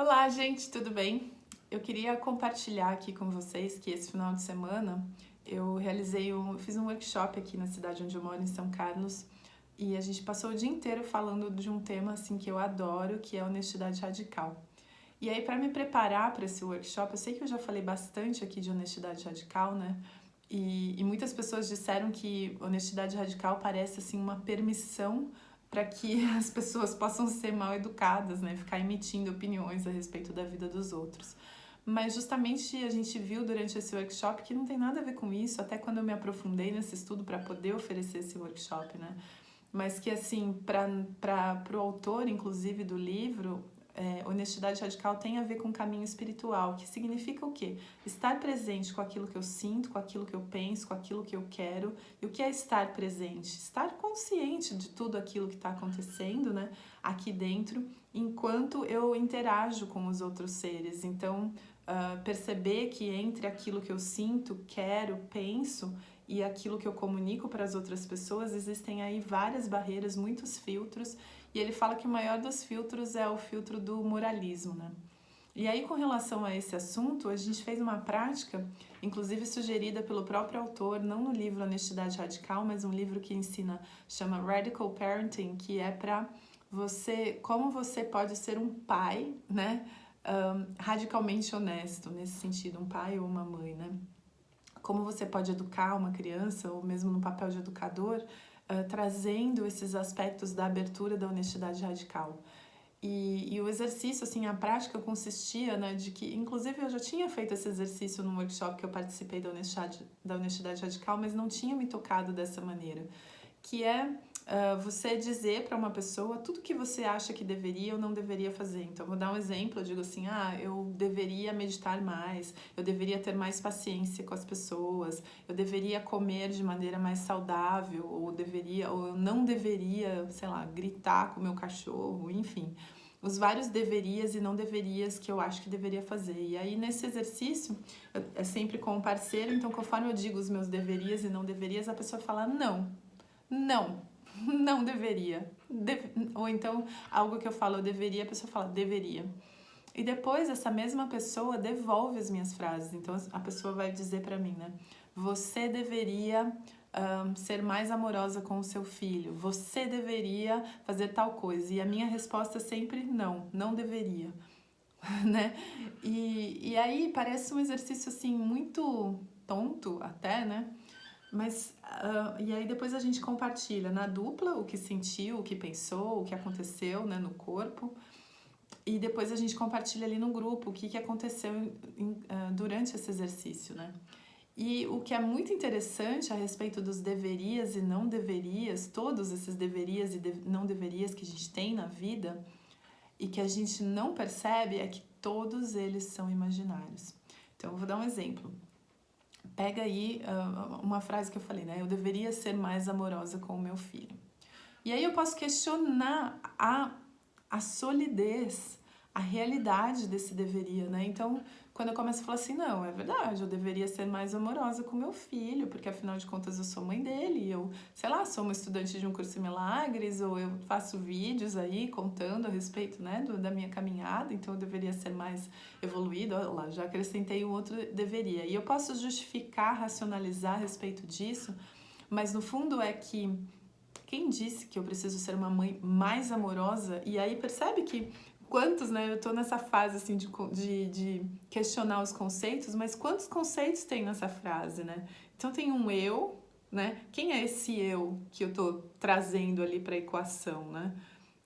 Olá, gente, tudo bem? Eu queria compartilhar aqui com vocês que esse final de semana eu fiz um workshop aqui na cidade onde eu moro, em São Carlos, e a gente passou o dia inteiro falando de um tema assim que eu adoro, que é honestidade radical. E aí, para me preparar para esse workshop, eu sei que eu já falei bastante aqui de honestidade radical, né? E muitas pessoas disseram que honestidade radical parece assim uma permissão para que as pessoas possam ser mal educadas, né? Ficar emitindo opiniões a respeito da vida dos outros. Mas justamente a gente viu durante esse workshop que não tem nada a ver com isso, até quando eu me aprofundei nesse estudo para poder oferecer esse workshop, né? Mas que assim, para o autor, inclusive, do livro, honestidade radical tem a ver com caminho espiritual, que significa o quê? Estar presente com aquilo que eu sinto, com aquilo que eu penso, com aquilo que eu quero. E o que é estar presente? Estar consciente de tudo aquilo que está acontecendo, né, aqui dentro, enquanto eu interajo com os outros seres. Então, perceber que entre aquilo que eu sinto, quero, penso e aquilo que eu comunico para as outras pessoas, existem aí várias barreiras, muitos filtros, e ele fala que o maior dos filtros é o filtro do moralismo, né? E aí, com relação a esse assunto, a gente fez uma prática, inclusive sugerida pelo próprio autor, não no livro Honestidade Radical, mas um livro que ensina, chama Radical Parenting, que é para você, como você pode ser um pai, né, radicalmente honesto, nesse sentido, um pai ou uma mãe, né? Como você pode educar uma criança, ou mesmo no papel de educador, trazendo esses aspectos da abertura da honestidade radical. E o exercício, assim, a prática consistia, né, de que, inclusive eu já tinha feito esse exercício num workshop que eu participei da honestidade radical, mas não tinha me tocado dessa maneira, que é você dizer para uma pessoa tudo que você acha que deveria ou não deveria fazer. Então, vou dar um exemplo, eu digo assim, eu deveria meditar mais, eu deveria ter mais paciência com as pessoas, eu deveria comer de maneira mais saudável, ou eu não deveria, sei lá, gritar com o meu cachorro, enfim. Os vários deverias e não deverias que eu acho que deveria fazer. E aí, nesse exercício, é sempre com o parceiro, então conforme eu digo os meus deverias e não deverias, a pessoa fala não, não deveria. Ou então, algo que eu falo, eu deveria, a pessoa fala, deveria. E depois, essa mesma pessoa devolve as minhas frases. Então, a pessoa vai dizer pra mim, né? Você deveria ser mais amorosa com o seu filho. Você deveria fazer tal coisa. E a minha resposta é sempre não deveria. Né? E aí parece um exercício, assim, muito tonto até, né? Mas, e aí depois a gente compartilha na dupla o que sentiu, o que pensou, o que aconteceu, né, no corpo. E depois a gente compartilha ali no grupo o que aconteceu durante esse exercício, né? E o que é muito interessante a respeito dos deverias e não deverias, todos esses deverias e não deverias que a gente tem na vida e que a gente não percebe, é que todos eles são imaginários. Então, eu vou dar um exemplo. Pega aí uma frase que eu falei, né? Eu deveria ser mais amorosa com o meu filho. E aí eu posso questionar a solidez, a realidade desse deveria, né? Então, quando eu começo a falar assim, não, é verdade, eu deveria ser mais amorosa com meu filho, porque afinal de contas eu sou mãe dele, eu, sei lá, sou uma estudante de um curso de milagres, ou eu faço vídeos aí contando a respeito, né, da minha caminhada, então eu deveria ser mais evoluída, olha lá, já acrescentei um outro deveria. E eu posso justificar, racionalizar a respeito disso, mas no fundo é que quem disse que eu preciso ser uma mãe mais amorosa? E aí percebe que quantos, né? Eu tô nessa fase assim de questionar os conceitos, mas quantos conceitos tem nessa frase, né? Então tem um eu, né? Quem é esse eu que eu tô trazendo ali para a equação, né?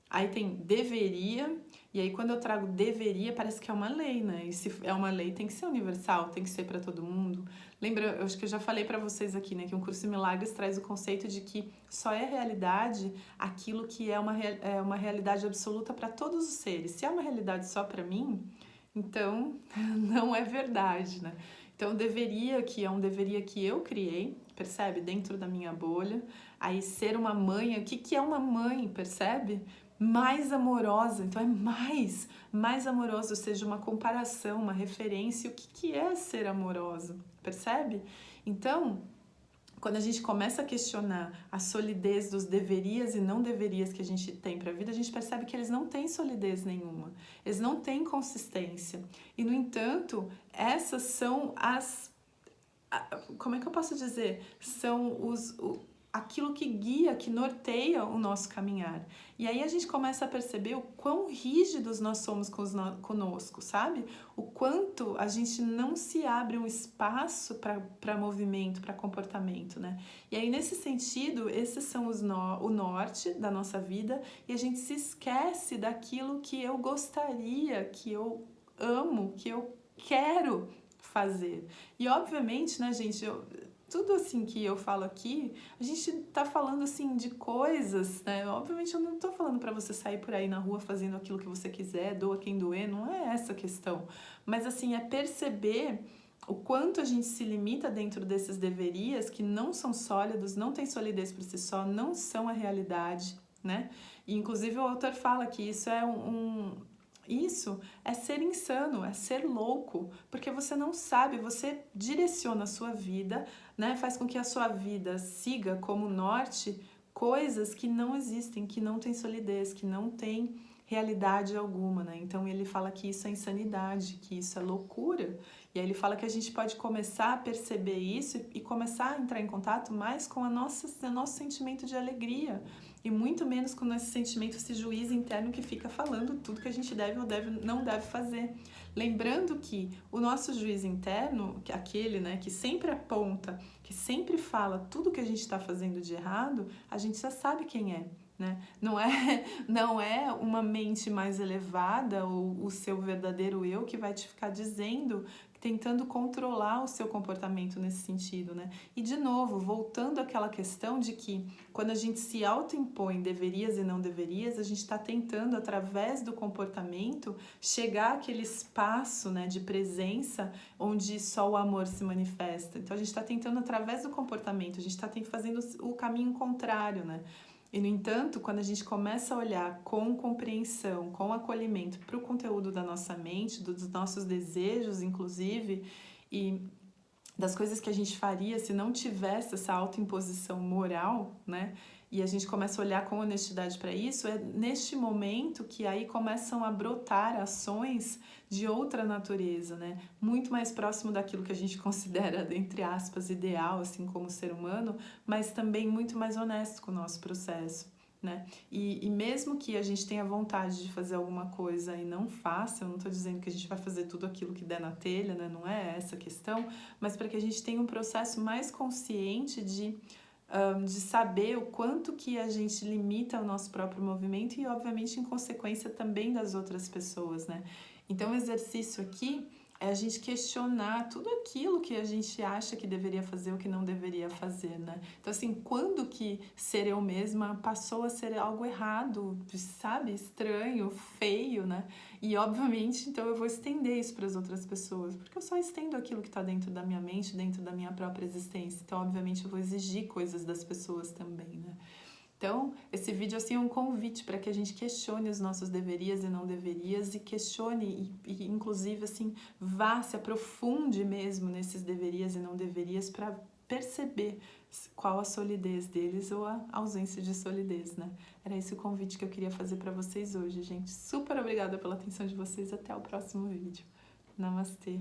Aí tem deveria, e aí quando eu trago deveria, parece que é uma lei, né? E se é uma lei, tem que ser universal, tem que ser para todo mundo. Lembra, eu acho que eu já falei para vocês aqui, né, que um curso de milagres traz o conceito de que só é realidade aquilo que é uma realidade absoluta para todos os seres. Se é uma realidade só para mim, então não é verdade, né? Então deveria, que é um deveria que eu criei, percebe? Dentro da minha bolha. Aí ser uma mãe, o que é uma mãe, percebe? Mais amorosa, então é mais amoroso, ou seja, uma comparação, uma referência, o que é ser amorosa, percebe? Então, quando a gente começa a questionar a solidez dos deverias e não deverias que a gente tem para a vida, a gente percebe que eles não têm solidez nenhuma, eles não têm consistência. E, no entanto, essas são como é que eu posso dizer? São aquilo que guia, que norteia o nosso caminhar. E aí a gente começa a perceber o quão rígidos nós somos conosco, sabe? O quanto a gente não se abre um espaço para movimento, para comportamento, né? E aí, nesse sentido, esses são o norte da nossa vida, e a gente se esquece daquilo que eu gostaria, que eu amo, que eu quero fazer. E obviamente, né, gente, tudo assim que eu falo aqui, a gente tá falando assim de coisas, né? Obviamente eu não tô falando para você sair por aí na rua fazendo aquilo que você quiser, doa quem doer, não é essa a questão. Mas assim, é perceber o quanto a gente se limita dentro desses deverias que não são sólidos, não tem solidez por si só, não são a realidade, né? E inclusive o autor fala que isso é isso é ser insano, é ser louco, porque você não sabe, você direciona a sua vida, né? Faz com que a sua vida siga como norte coisas que não existem, que não têm solidez, que não têm realidade alguma, né? Então ele fala que isso é insanidade, que isso é loucura. E aí ele fala que a gente pode começar a perceber isso e começar a entrar em contato mais com o nosso sentimento de alegria, e muito menos com esse sentimento, esse juiz interno que fica falando tudo que a gente deve ou não deve fazer. Lembrando que o nosso juiz interno, aquele, né, que sempre aponta, que sempre fala tudo que a gente está fazendo de errado, a gente já sabe quem é, né? Não é uma mente mais elevada ou o seu verdadeiro eu que vai te ficar dizendo, tentando controlar o seu comportamento nesse sentido, né? E de novo, voltando àquela questão de que quando a gente se autoimpõe deverias e não deverias, a gente está tentando, através do comportamento, chegar àquele espaço, né, de presença onde só o amor se manifesta. Então a gente está tentando, através do comportamento, a gente está fazendo o caminho contrário, né? E, no entanto, quando a gente começa a olhar com compreensão, com acolhimento para o conteúdo da nossa mente, dos nossos desejos, inclusive, e das coisas que a gente faria se não tivesse essa autoimposição moral, né? E a gente começa a olhar com honestidade para isso, é neste momento que aí começam a brotar ações de outra natureza, né? Muito mais próximo daquilo que a gente considera, entre aspas, ideal, assim como ser humano, mas também muito mais honesto com o nosso processo, né? E mesmo que a gente tenha vontade de fazer alguma coisa e não faça, eu não estou dizendo que a gente vai fazer tudo aquilo que der na telha, né? Não é essa a questão, mas para que a gente tenha um processo mais consciente de saber o quanto que a gente limita o nosso próprio movimento e, obviamente, em consequência também das outras pessoas, né? Então, o exercício aqui é a gente questionar tudo aquilo que a gente acha que deveria fazer ou que não deveria fazer, né? Então, assim, quando que ser eu mesma passou a ser algo errado, sabe? Estranho, feio, né? E, obviamente, então eu vou estender isso para as outras pessoas, porque eu só estendo aquilo que está dentro da minha mente, dentro da minha própria existência. Então, obviamente, eu vou exigir coisas das pessoas também, né? Então, esse vídeo assim é um convite para que a gente questione os nossos deverias e não deverias, e questione e inclusive assim vá, se aprofunde mesmo nesses deverias e não deverias para perceber qual a solidez deles ou a ausência de solidez, né? Era esse o convite que eu queria fazer para vocês hoje, gente. Super obrigada pela atenção de vocês, até o próximo vídeo. Namastê!